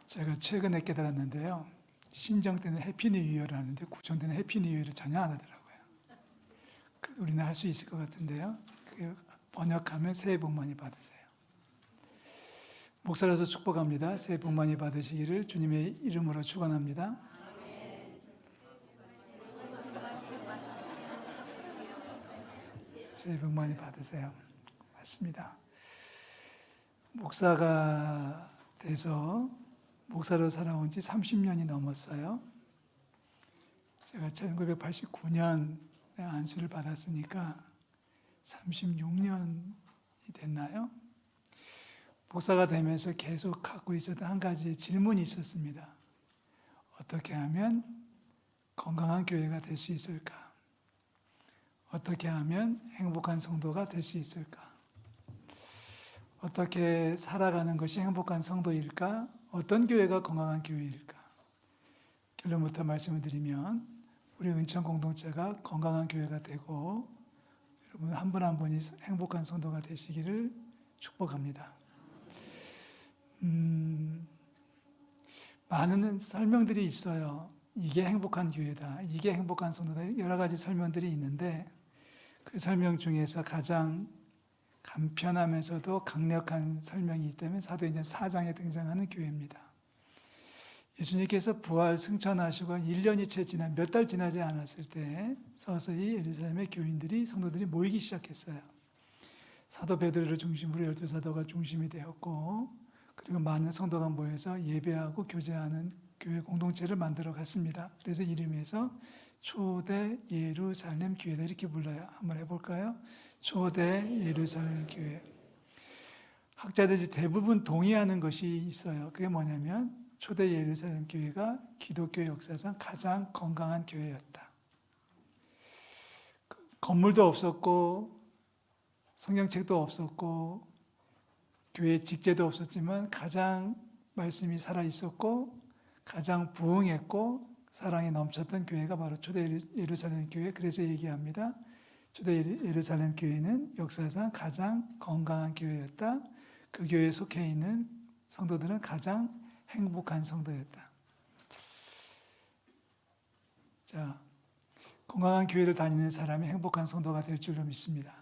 제가 최근에 깨달았는데요. 신정 때는 해피 뉴 이어를 하는데 구청 때는 해피 뉴 이어를 전혀 안 하더라고요. 그래도 우리는 할 수 있을 것 같은데요. 그게 번역하면 새해 복 많이 받으세요. 목사로서 축복합니다. 새해 복 많이 받으시기를 주님의 이름으로 축원합니다. 새해 복 많이 받으세요. 맞습니다. 목사가 돼서 목사로 살아온 지 30년이 넘었어요. 제가 1989년에 안수를 받았으니까 36년이 됐나요? 목사가 되면서 계속 갖고 있었던 한 가지 질문이 있었습니다. 어떻게 하면 건강한 교회가 될 수 있을까? 어떻게 하면 행복한 성도가 될 수 있을까? 어떻게 살아가는 것이 행복한 성도일까? 어떤 교회가 건강한 교회일까? 결론부터 말씀을 드리면 우리 은천 공동체가 건강한 교회가 되고 여러분 한 분 한 분이 행복한 성도가 되시기를 축복합니다. 많은 설명들이 있어요. 이게 행복한 교회다. 이게 행복한 성도다. 여러 가지 설명들이 있는데 그 설명 중에서 가장 간편하면서도 강력한 설명이 있다면 사도행전 4장에 등장하는 교회입니다. 예수님께서 부활 승천하시고 1년이 채 지난 몇 달 지나지 않았을 때 서서히 예루살렘의 교인들이 성도들이 모이기 시작했어요. 사도 베드로를 중심으로 12사도가 중심이 되었고 그리고 많은 성도가 모여서 예배하고 교제하는 교회 공동체를 만들어 갔습니다. 그래서 이름에서 초대 예루살렘 교회다 이렇게 불러요. 한번 해볼까요? 초대 예루살렘 교회. 학자들이 대부분 동의하는 것이 있어요. 그게 뭐냐면 초대 예루살렘 교회가 기독교 역사상 가장 건강한 교회였다. 건물도 없었고 성경책도 없었고 교회 직제도 없었지만 가장 말씀이 살아있었고 가장 부흥했고 사랑이 넘쳤던 교회가 바로 초대 예루살렘 교회. 그래서 얘기합니다. 초대 예루살렘 교회는 역사상 가장 건강한 교회였다. 그 교회에 속해 있는 성도들은 가장 행복한 성도였다. 자, 건강한 교회를 다니는 사람이 행복한 성도가 될 줄로 믿습니다.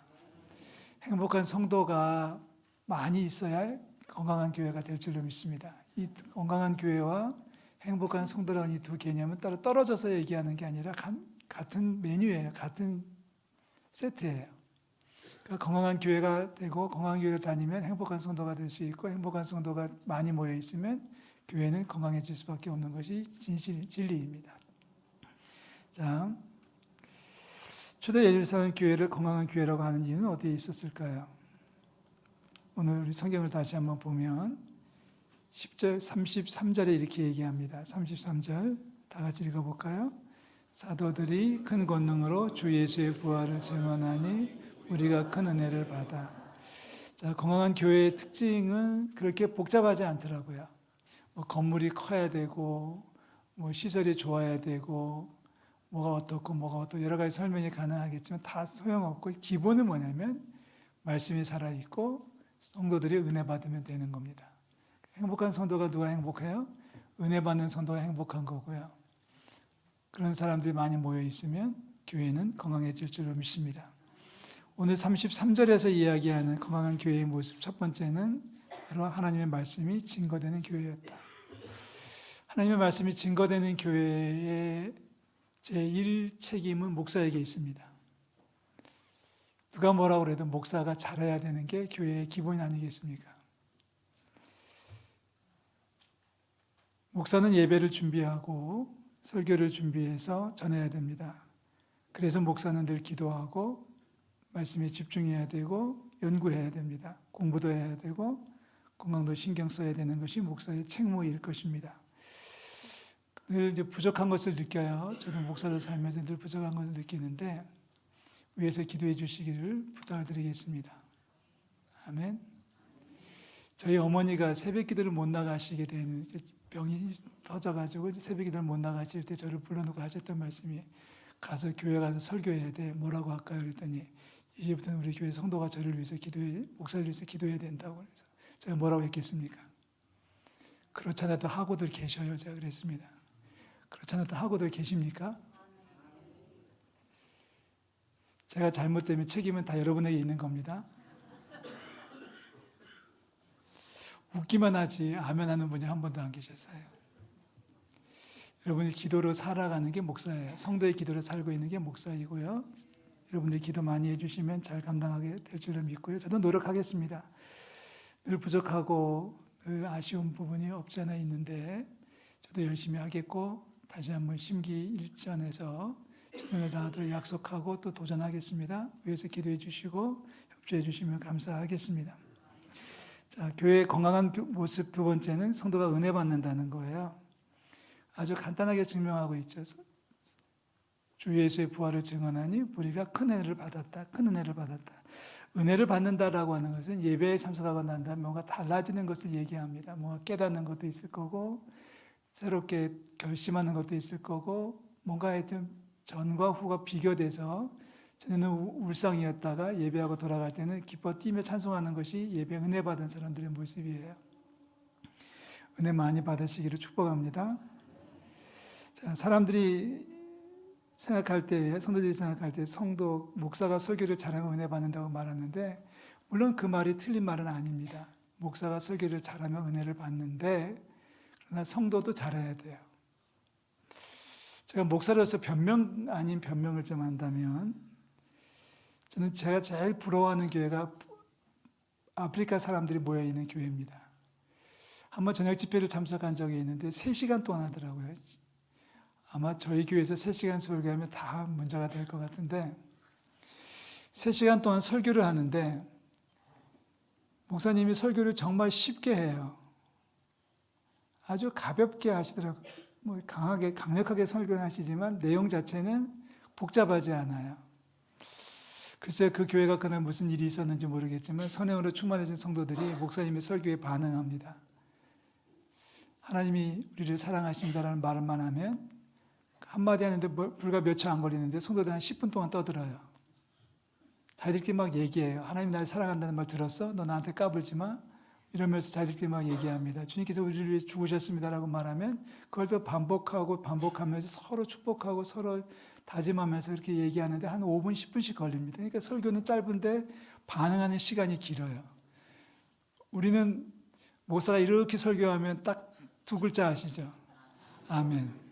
행복한 성도가 많이 있어야 건강한 교회가 될 줄로 믿습니다. 이 건강한 교회와 행복한 성도라는 이 두 개념은 따로 떨어져서 얘기하는 게 아니라 같은 메뉴예요. 같은 세트예요. 그러니까 건강한 교회가 되고 건강한 교회를 다니면 행복한 성도가 될 수 있고 행복한 성도가 많이 모여 있으면 교회는 건강해질 수밖에 없는 것이 진리입니다. 자, 초대 예루살렘 교회를 건강한 교회라고 하는 이유는 어디에 있었을까요? 오늘 우리 성경을 다시 한번 보면 10절, 33절에 이렇게 얘기합니다. 33절 다 같이 읽어볼까요? 사도들이 큰 권능으로 주 예수의 부활을 증언하니 우리가 큰 은혜를 받아. 자, 건강한 교회의 특징은 그렇게 복잡하지 않더라고요. 뭐 건물이 커야 되고 뭐 시설이 좋아야 되고 뭐가 어떻고 여러 가지 설명이 가능하겠지만 다 소용없고 기본은 뭐냐면 말씀이 살아있고 성도들이 은혜 받으면 되는 겁니다. 행복한 성도가 누가 행복해요? 은혜 받는 성도가 행복한 거고요. 그런 사람들이 많이 모여 있으면 교회는 건강해질 줄로 믿습니다. 오늘 33절에서 이야기하는 건강한 교회의 모습 첫 번째는 바로 하나님의 말씀이 증거되는 교회였다. 하나님의 말씀이 증거되는 교회의 제1책임은 목사에게 있습니다. 누가 뭐라고 해도 목사가 잘해야 되는 게 교회의 기본이 아니겠습니까? 목사는 예배를 준비하고 설교를 준비해서 전해야 됩니다. 그래서 목사는 늘 기도하고 말씀에 집중해야 되고 연구해야 됩니다. 공부도 해야 되고 건강도 신경 써야 되는 것이 목사의 책무일 것입니다. 늘 이제 부족한 것을 느껴요. 저도 목사를 살면서 늘 부족한 것을 느끼는데 위에서 기도해 주시기를 부탁을 드리겠습니다. 아멘. 저희 어머니가 새벽 기도를 못 나가시게 된 병이 터져가지고 새벽 기도를 못 나가실 때 저를 불러놓고 하셨던 말씀이 가서 교회 가서 설교해야 돼. 뭐라고 할까요? 그랬더니 이제부터는 우리 교회 성도가 저를 위해서 목사를 위해서 기도해야 된다고 그래서 제가 뭐라고 했겠습니까? 그렇지 않아도 하고들 계셔요. 제가 그랬습니다. 그렇지 않아도 하고들 계십니까? 제가 잘못되면 책임은 다 여러분에게 있는 겁니다. 웃기만 하지 아멘 하는 분이 한 번도 안 계셨어요. 여러분이 기도로 살아가는 게 목사예요. 성도의 기도로 살고 있는 게 목사이고요. 여러분들이 기도 많이 해주시면 잘 감당하게 될 줄로 믿고요. 저도 노력하겠습니다. 늘 부족하고 늘 아쉬운 부분이 없지 않아 있는데 저도 열심히 하겠고 다시 한번 심기일전에서 최선을 다하도록 약속하고 또 도전하겠습니다. 위에서 기도해 주시고 협조해 주시면 감사하겠습니다. 자, 교회의 건강한 모습 두 번째는 성도가 은혜 받는다는 거예요. 아주 간단하게 증명하고 있죠. 주 예수의 부활을 증언하니 우리가 큰 은혜를 받았다. 큰 은혜를 받았다. 은혜를 받는다라고 하는 것은 예배에 참석하고 난 다음에 뭔가 달라지는 것을 얘기합니다. 뭔가 깨닫는 것도 있을 거고 새롭게 결심하는 것도 있을 거고 뭔가 하여튼 전과 후가 비교돼서 전에는 울상이었다가 예배하고 돌아갈 때는 기뻐 뛰며 찬송하는 것이 예배 은혜 받은 사람들의 모습이에요. 은혜 많이 받으시기를 축복합니다. 자, 사람들이 생각할 때, 성도들이 생각할 때 성도, 목사가 설교를 잘하면 은혜 받는다고 말하는데 물론 그 말이 틀린 말은 아닙니다. 목사가 설교를 잘하면 은혜를 받는데 그러나 성도도 잘해야 돼요. 제가 목사로서 변명 아닌 변명을 좀 한다면 저는 제가 제일 부러워하는 교회가 아프리카 사람들이 모여있는 교회입니다. 한번 저녁 집회를 참석한 적이 있는데 3시간 동안 하더라고요. 아마 저희 교회에서 3시간 설교하면 다 문제가 될 것 같은데 3시간 동안 설교를 하는데 목사님이 설교를 정말 쉽게 해요. 아주 가볍게 하시더라고요. 뭐 강력하게 설교를 하시지만 내용 자체는 복잡하지 않아요. 글쎄 그 교회가 그날 무슨 일이 있었는지 모르겠지만 선행으로 충만해진 성도들이 목사님의 설교에 반응합니다. 하나님이 우리를 사랑하십니다라는 말만 하면 한마디 하는데 불과 몇 초 안 걸리는데 성도들 한 10분 동안 떠들어요. 자기들끼리 막 얘기해요. 하나님 나를 사랑한다는 말 들었어? 너 나한테 까불지 마. 이러면서 자기들끼리 막 얘기합니다. 주님께서 우리를 위해 죽으셨습니다라고 말하면 그걸 또 반복하면서 서로 축복하고 서로 다짐하면서 이렇게 얘기하는데 한 5분, 10분씩 걸립니다. 그러니까 설교는 짧은데 반응하는 시간이 길어요. 우리는 목사가 이렇게 설교하면 딱 2글자 아시죠? 아멘.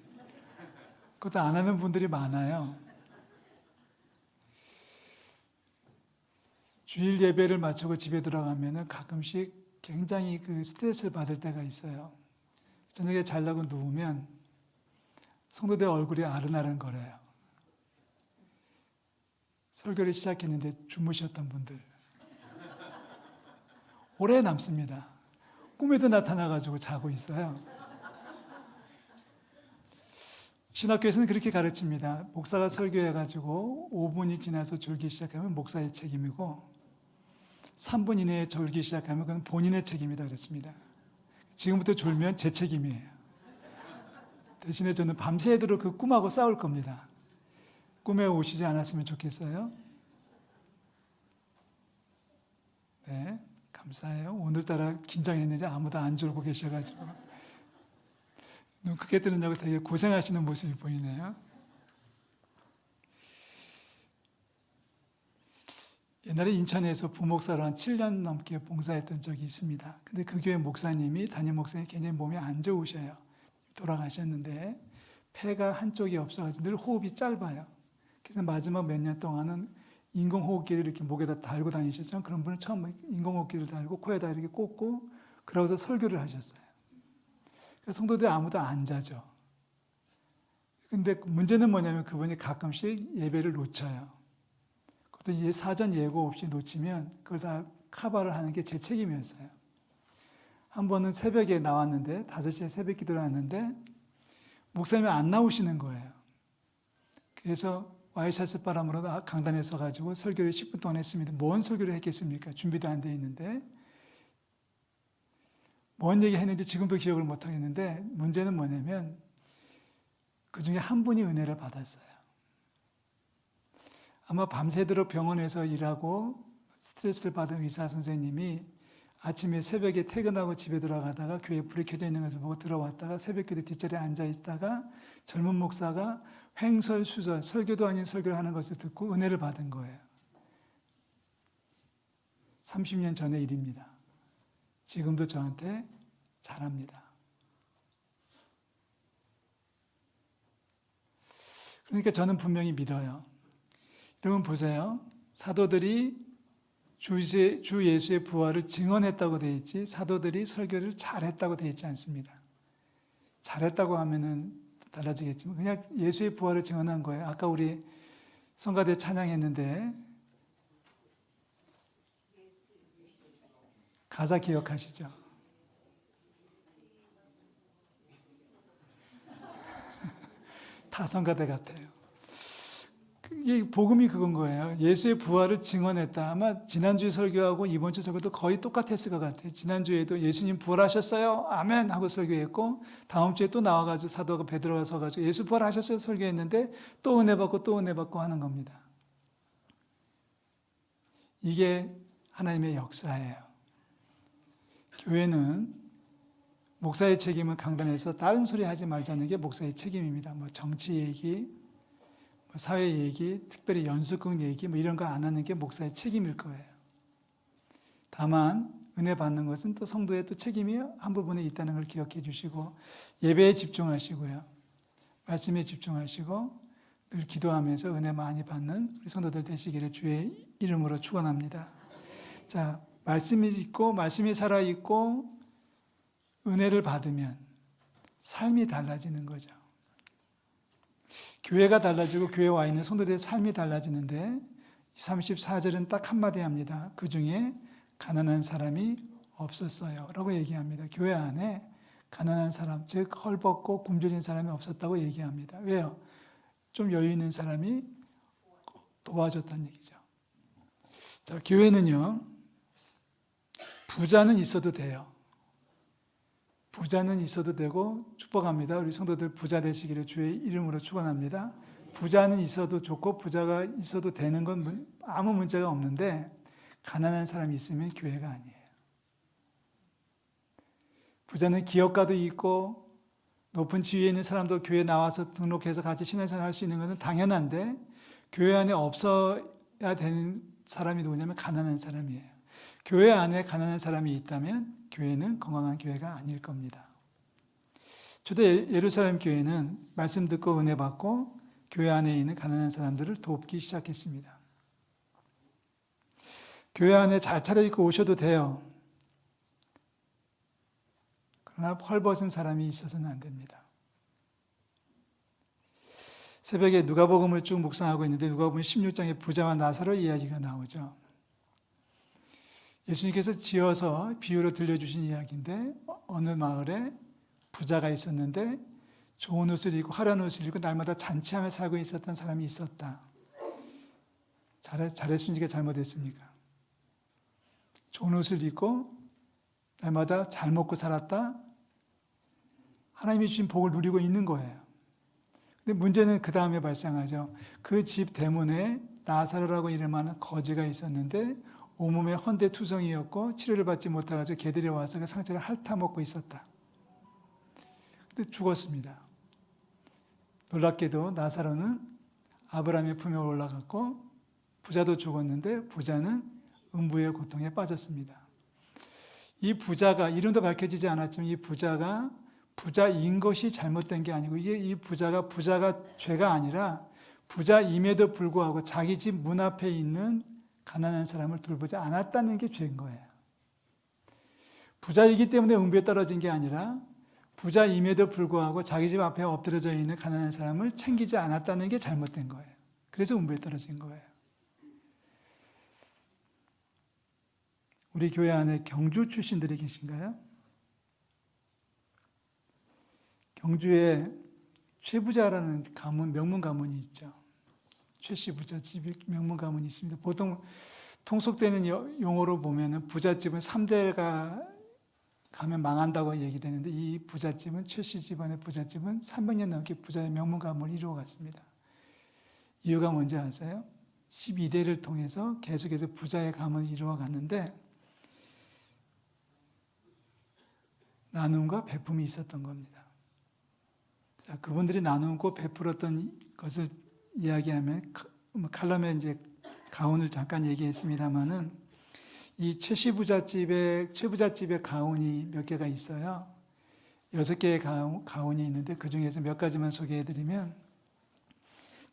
그것도 안 하는 분들이 많아요. 주일 예배를 마치고 집에 들어가면은 가끔씩 굉장히 그 스트레스를 받을 때가 있어요. 저녁에 자려고 누우면 성도들 얼굴이 아른아른거려요. 설교를 시작했는데 주무셨던 분들. 오래 남습니다. 꿈에도 나타나가지고 자고 있어요. 신학교에서는 그렇게 가르칩니다. 목사가 설교해가지고 5분이 지나서 졸기 시작하면 목사의 책임이고 3분 이내에 졸기 시작하면 그건 본인의 책임이다 그랬습니다. 지금부터 졸면 제 책임이에요. 대신에 저는 밤새도록 그 꿈하고 싸울 겁니다. 꿈에 오시지 않았으면 좋겠어요. 네, 감사해요. 오늘따라 긴장했는지 아무도 안 졸고 계셔가지고 눈 크게 뜨느냐고 되게 고생하시는 모습이 보이네요. 옛날에 인천에서 부목사로 한 7년 넘게 봉사했던 적이 있습니다. 근데 그 교회 목사님이, 담임 목사님이 굉장히 몸이 안 좋으셔요. 돌아가셨는데 폐가 한쪽이 없어가지고 늘 호흡이 짧아요. 그래서 마지막 몇 년 동안은 인공호흡기를 이렇게 목에다 달고 다니셨죠. 그런 분은 처음 인공호흡기를 달고 코에다 이렇게 꽂고 그러고서 설교를 하셨어요. 그래서 성도들이 아무도 안 자죠. 근데 문제는 뭐냐면 그분이 가끔씩 예배를 놓쳐요. 그것도 사전 예고 없이 놓치면 그걸 다 커버를 하는 게 제 책임이었어요. 한 번은 새벽에 나왔는데 5시에 새벽 기도를 하는데 목사님이 안 나오시는 거예요. 그래서 와이셔츠 바람으로 강단에 서가지고 설교를 10분 동안 했습니다. 뭔 설교를 했겠습니까? 준비도 안 돼 있는데. 뭔 얘기 했는지 지금도 기억을 못 하겠는데 문제는 뭐냐면 그 중에 한 분이 은혜를 받았어요. 아마 밤새도록 병원에서 일하고 스트레스를 받은 의사 선생님이 아침에 새벽에 퇴근하고 집에 돌아가다가 교회에 불이 켜져 있는 것을 보고 들어왔다가 새벽기도 뒷자리에 앉아 있다가 젊은 목사가 횡설수설 설교도 아닌 설교를 하는 것을 듣고 은혜를 받은 거예요. 30년 전의 일입니다. 지금도 저한테 잘합니다. 그러니까 저는 분명히 믿어요. 여러분 보세요. 사도들이 주 예수의 부활을 증언했다고 되어 있지 사도들이 설교를 잘했다고 되어 있지 않습니다. 잘했다고 하면은 달라지겠지만 그냥 예수의 부활을 증언한 거예요. 아까 우리 성가대 찬양했는데 가사 기억하시죠? 다 성가대 같아요. 이게 복음이 그건 거예요. 예수의 부활을 증언했다. 아마 지난주 설교하고 이번 주 설교도 거의 똑같았을 것 같아요. 지난주에도 예수님 부활하셨어요. 아멘 하고 설교했고 다음 주에 또 나와가지고 사도가 베드로가 서가지고 예수 부활하셨어요 설교했는데 또 은혜 받고 또 은혜 받고 하는 겁니다. 이게 하나님의 역사예요. 교회는 목사의 책임은 강단에서 다른 소리 하지 말자는 게 목사의 책임입니다. 뭐 정치 얘기, 뭐 사회 얘기, 특별히 연수극 얘기 뭐 이런 거 안 하는 게 목사의 책임일 거예요. 다만 은혜 받는 것은 또 성도의 또 책임이 한 부분에 있다는 걸 기억해 주시고 예배에 집중하시고요. 말씀에 집중하시고 늘 기도하면서 은혜 많이 받는 우리 성도들 되시기를 주의 이름으로 축원합니다. 자, 말씀이 있고 말씀이 살아 있고 은혜를 받으면 삶이 달라지는 거죠. 교회가 달라지고 교회에 와 있는 성도들의 삶이 달라지는데 34절은 딱 한마디 합니다. 그 중에 가난한 사람이 없었어요 라고 얘기합니다. 교회 안에 가난한 사람, 즉 헐벗고 굶주린 사람이 없었다고 얘기합니다. 왜요? 좀 여유 있는 사람이 도와줬다는 얘기죠. 자, 교회는요, 부자는 있어도 돼요. 부자는 있어도 되고 축복합니다. 우리 성도들 부자 되시기를 주의 이름으로 축원합니다. 부자는 있어도 좋고 부자가 있어도 되는 건 아무 문제가 없는데 가난한 사람이 있으면 교회가 아니에요. 부자는 기업가도 있고 높은 지위에 있는 사람도 교회에 나와서 등록해서 같이 신앙생활 할 수 있는 것은 당연한데 교회 안에 없어야 되는 사람이 누구냐면 가난한 사람이에요. 교회 안에 가난한 사람이 있다면 교회는 건강한 교회가 아닐 겁니다. 저도 예루살렘 교회는 말씀 듣고 은혜 받고 교회 안에 있는 가난한 사람들을 돕기 시작했습니다. 교회 안에 잘 차려입고 오셔도 돼요. 그러나 헐벗은 사람이 있어서는 안 됩니다. 새벽에 누가복음을 쭉 묵상하고 있는데 누가복음 16장에 부자와 나사로 이야기가 나오죠. 예수님께서 지어서 비유로 들려주신 이야기인데 어느 마을에 부자가 있었는데 좋은 옷을 입고 화려한 옷을 입고 날마다 잔치하며 살고 있었던 사람이 있었다. 잘했습니까? 잘못했습니까? 좋은 옷을 입고 날마다 잘 먹고 살았다. 하나님이 주신 복을 누리고 있는 거예요. 근데 문제는 그 다음에 발생하죠. 그 집 대문에 나사로라고 이름하는 거지가 있었는데 온몸에 헌대투성이었고 치료를 받지 못해가지고 개들이 와서 그 상처를 핥아먹고 있었다. 근데 죽었습니다. 놀랍게도 나사로는 아브라함의 품에 올라갔고 부자도 죽었는데 부자는 음부의 고통에 빠졌습니다. 이 부자가 이름도 밝혀지지 않았지만 이 부자가 부자인 것이 잘못된 게 아니고 이 부자가 죄가 아니라 부자임에도 불구하고 자기 집 문 앞에 있는 가난한 사람을 돌보지 않았다는 게 죄인 거예요. 부자이기 때문에 음부에 떨어진 게 아니라 부자임에도 불구하고 자기 집 앞에 엎드려져 있는 가난한 사람을 챙기지 않았다는 게 잘못된 거예요. 그래서 음부에 떨어진 거예요. 우리 교회 안에 경주 출신들이 계신가요? 경주에 최부자라는 가문, 명문 가문이 있죠. 최씨 부잣집이 명문 가문이 있습니다. 보통 통속되는 용어로 보면은 부잣집은 3대가 가면 망한다고 얘기되는데 이 부잣집은 최씨 집안의 부잣집은 300년 넘게 부자의 명문 가문을 이루어갔습니다. 이유가 뭔지 아세요? 12대를 통해서 계속해서 부자의 가문을 이루어갔는데 나눔과 베품이 있었던 겁니다. 자, 그분들이 나누고 베풀었던 것을 이야기하면 칼럼에 이제 가훈을 잠깐 얘기했습니다만은 이 최부잣집의 가훈이 몇 개가 있어요. 6개의 가훈이 있는데 그 중에서 몇 가지만 소개해드리면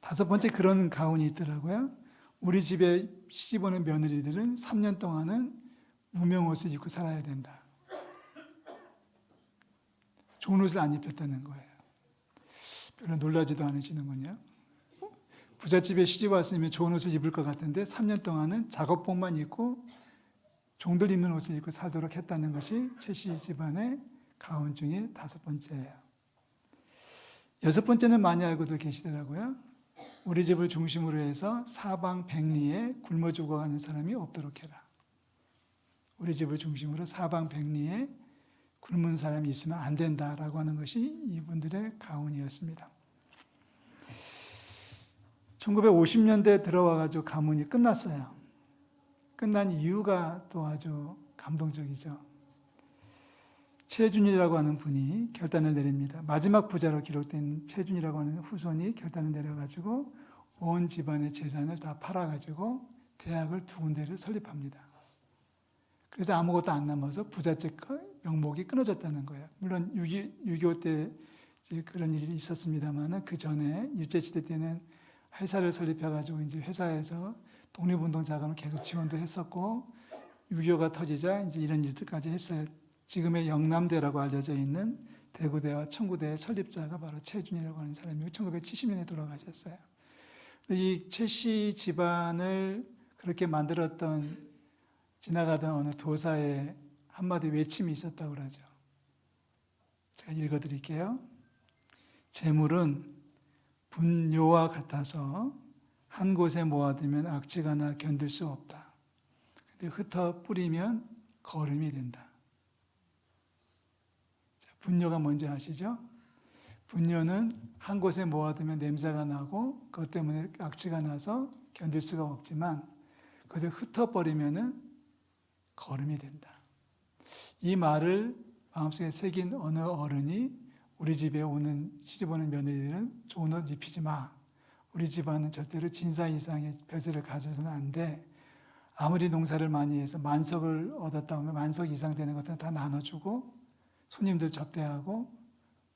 5번째 그런 가훈이 있더라고요. 우리 집에 시집 오는 며느리들은 3년 동안은 무명 옷을 입고 살아야 된다. 좋은 옷을 안 입혔다는 거예요. 별로 놀라지도 않으시는군요. 부잣집에 시집 왔으면 좋은 옷을 입을 것 같은데 3년 동안은 작업복만 입고 종들 입는 옷을 입고 살도록 했다는 것이 최씨 집안의 가훈 중에 5번째예요. 6번째는 많이 알고들 계시더라고요. 우리 집을 중심으로 해서 사방 백리에 굶어 죽어가는 사람이 없도록 해라. 우리 집을 중심으로 사방 백리에 굶은 사람이 있으면 안 된다라고 하는 것이 이분들의 가훈이었습니다. 1950년대에 들어와가지고 가문이 끝났어요. 끝난 이유가 또 아주 감동적이죠. 최준이라고 하는 분이 결단을 내립니다. 마지막 부자로 기록된 최준이라고 하는 후손이 결단을 내려가지고 온 집안의 재산을 다 팔아가지고 대학을 2군데를 설립합니다. 그래서 아무것도 안 남아서 부잣집 명목이 끊어졌다는 거예요. 물론 6.25 때 그런 일이 있었습니다만 그 전에 일제시대 때는 회사를 설립해가지고 이제 회사에서 독립운동 자금을 계속 지원도 했었고 6.25가 터지자 이제 이런 일들까지 했어요. 지금의 영남대라고 알려져 있는 대구대와 청구대의 설립자가 바로 최준이라고 하는 사람이고 1970년에 돌아가셨어요. 이 최씨 집안을 그렇게 만들었던 지나가던 어느 도사의 한마디 외침이 있었다고 그러죠. 제가 읽어드릴게요. 재물은 분뇨와 같아서 한 곳에 모아두면 악취가 나 견딜 수 없다. 근데 흩어 뿌리면 거름이 된다. 자, 분뇨가 뭔지 아시죠? 분뇨는 한 곳에 모아두면 냄새가 나고 그것 때문에 악취가 나서 견딜 수가 없지만 그것을 흩어버리면 거름이 된다. 이 말을 마음속에 새긴 어느 어른이 우리 집에 시집 오는 며느리들은 좋은 옷 입히지 마. 우리 집안은 절대로 진사 이상의 벼슬을 가져서는 안 돼. 아무리 농사를 많이 해서 만석을 얻었다 하면 만석 이상 되는 것들은 다 나눠주고 손님들 접대하고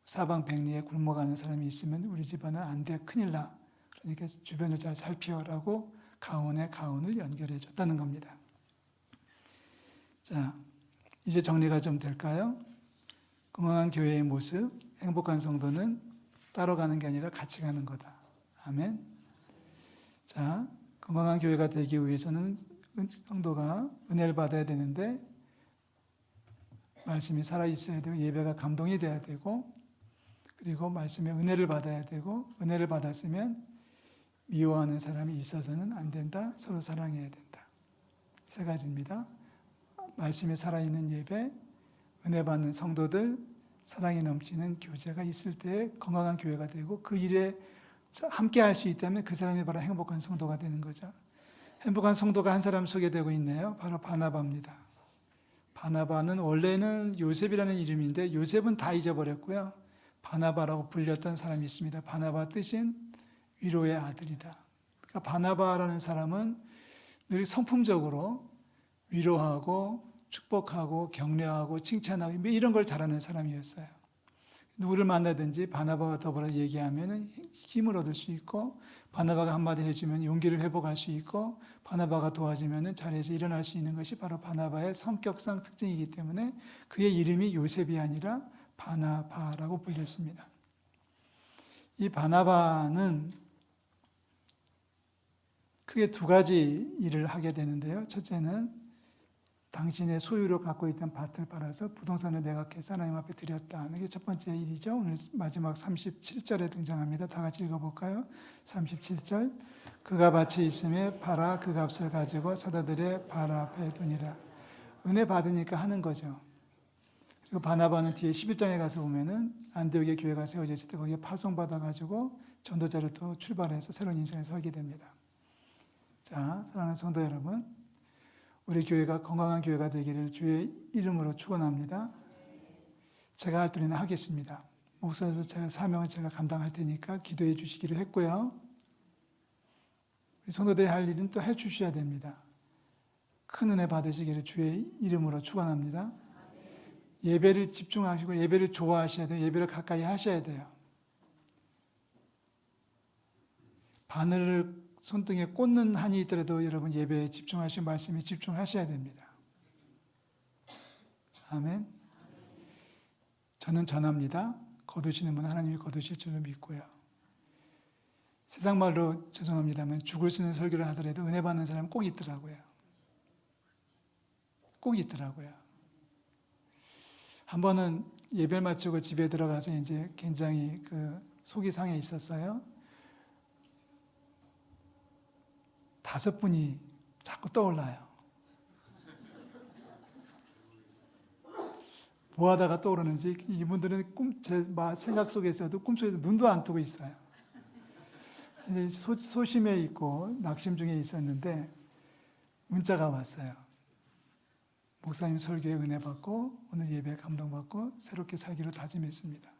사방 백리에 굶어가는 사람이 있으면 우리 집안은 안 돼. 큰일 나. 그러니까 주변을 잘 살피어라고 가훈의 가훈을 연결해 줬다는 겁니다. 자, 이제 정리가 좀 될까요? 건강한 교회의 모습, 행복한 성도는 따로 가는 게 아니라 같이 가는 거다. 아멘. 자, 건강한 교회가 되기 위해서는 성도가 은혜를 받아야 되는데 말씀이 살아있어야 되고 예배가 감동이 돼야 되고 그리고 말씀에 은혜를 받아야 되고 은혜를 받았으면 미워하는 사람이 있어서는 안 된다. 서로 사랑해야 된다. 3가지입니다. 말씀에 살아있는 예배, 은혜 받는 성도들, 사랑이 넘치는 교제가 있을 때 건강한 교회가 되고 그 일에 함께 할 수 있다면 그 사람이 바로 행복한 성도가 되는 거죠. 행복한 성도가 한 사람 소개되고 있네요. 바로 바나바입니다. 바나바는 원래는 요셉이라는 이름인데 요셉은 다 잊어버렸고요. 바나바라고 불렸던 사람이 있습니다. 바나바 뜻은 위로의 아들이다. 그러니까 바나바라는 사람은 늘 성품적으로 위로하고 축복하고 격려하고 칭찬하고 이런 걸 잘하는 사람이었어요. 누구를 만나든지 바나바와 더불어 얘기하면 힘을 얻을 수 있고 바나바가 한마디 해주면 용기를 회복할 수 있고 바나바가 도와주면 자리에서 일어날 수 있는 것이 바로 바나바의 성격상 특징이기 때문에 그의 이름이 요셉이 아니라 바나바라고 불렸습니다. 이 바나바는 크게 2가지 일을 하게 되는데요. 첫째는 당신의 소유로 갖고 있던 밭을 팔아서 부동산을 매각해서 하나님 앞에 드렸다. 이게 첫 번째 일이죠. 오늘 마지막 37절에 등장합니다. 다 같이 읽어볼까요? 37절. 그가 밭이 있음에 팔아 그 값을 가지고 사도들의 발 앞에 두니라. 은혜 받으니까 하는 거죠. 그리고 바나바는 뒤에 11장에 가서 보면은 안디옥의 교회가 세워졌을 때 거기에 파송받아가지고 전도자를 또 출발해서 새로운 인생을 살게 됩니다. 자, 사랑하는 성도 여러분. 우리 교회가 건강한 교회가 되기를 주의 이름으로 축원합니다. 제가 할 도리는 하겠습니다. 목사로서 제가 사명을 제가 감당할 테니까 기도해 주시기로 했고요. 우리 성도들이 할 일은 또 해 주셔야 됩니다. 큰 은혜 받으시기를 주의 이름으로 축원합니다. 예배를 집중하시고 예배를 좋아하셔야 돼요. 예배를 가까이 하셔야 돼요. 바늘을 손등에 꽂는 한이 있더라도 여러분 예배에 집중하시고 말씀에 집중하셔야 됩니다. 아멘. 저는 전합니다. 거두시는 분은 하나님이 거두실 줄로 믿고요. 세상 말로 죄송합니다만 죽을 수 있는 설교를 하더라도 은혜 받는 사람 꼭 있더라고요. 꼭 있더라고요. 한 번은 예배를 마치고 집에 들어가서 이제 굉장히 속이 상해 있었어요. 5분이 자꾸 떠올라요. 뭐 하다가 떠오르는지 이분들은 제 생각 속에서도 꿈속에서 눈도 안 뜨고 있어요. 소심해 있고 낙심 중에 있었는데 문자가 왔어요. 목사님 설교에 은혜 받고 오늘 예배에 감동받고 새롭게 살기로 다짐했습니다.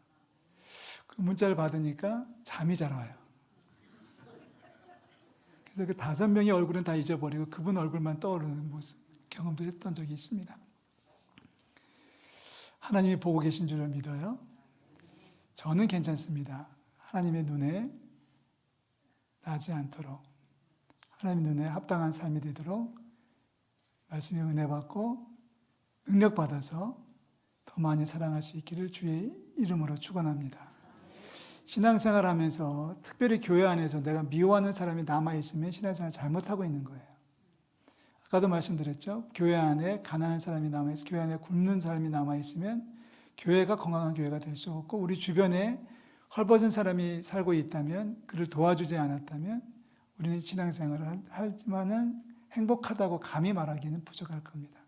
그 문자를 받으니까 잠이 잘 와요. 그래서 그 5명의 얼굴은 다 잊어버리고 그분 얼굴만 떠오르는 모습 경험도 했던 적이 있습니다. 하나님이 보고 계신 줄을 믿어요. 저는 괜찮습니다. 하나님의 눈에 나지 않도록 하나님의 눈에 합당한 삶이 되도록 말씀의 은혜 받고 능력 받아서 더 많이 사랑할 수 있기를 주의 이름으로 축원합니다. 신앙생활 하면서 특별히 교회 안에서 내가 미워하는 사람이 남아있으면 신앙생활 잘못하고 있는 거예요. 아까도 말씀드렸죠. 교회 안에 가난한 사람이 남아있으면, 교회 안에 굶는 사람이 남아있으면 교회가 건강한 교회가 될 수 없고 우리 주변에 헐벗은 사람이 살고 있다면 그를 도와주지 않았다면 우리는 신앙생활을 하지만은 행복하다고 감히 말하기는 부족할 겁니다.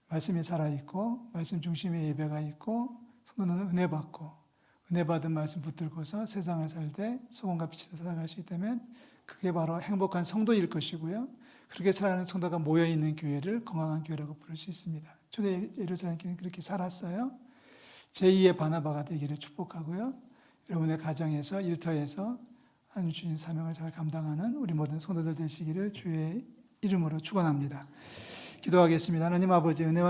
말씀이 살아있고 말씀 중심의 예배가 있고 성도는 은혜 받고 은혜 받은 말씀 붙들고서 세상을 살 때 소금과 빛으로 살아갈 수 있다면 그게 바로 행복한 성도일 것이고요. 그렇게 살아가는 성도가 모여있는 교회를 건강한 교회라고 부를 수 있습니다. 초대 예루살렘 교회는 그렇게 살았어요. 제2의 바나바가 되기를 축복하고요. 여러분의 가정에서 일터에서 하나님 주신 사명을 잘 감당하는 우리 모든 성도들 되시기를 주의 이름으로 축원합니다. 기도하겠습니다. 하나님 아버지 은혜와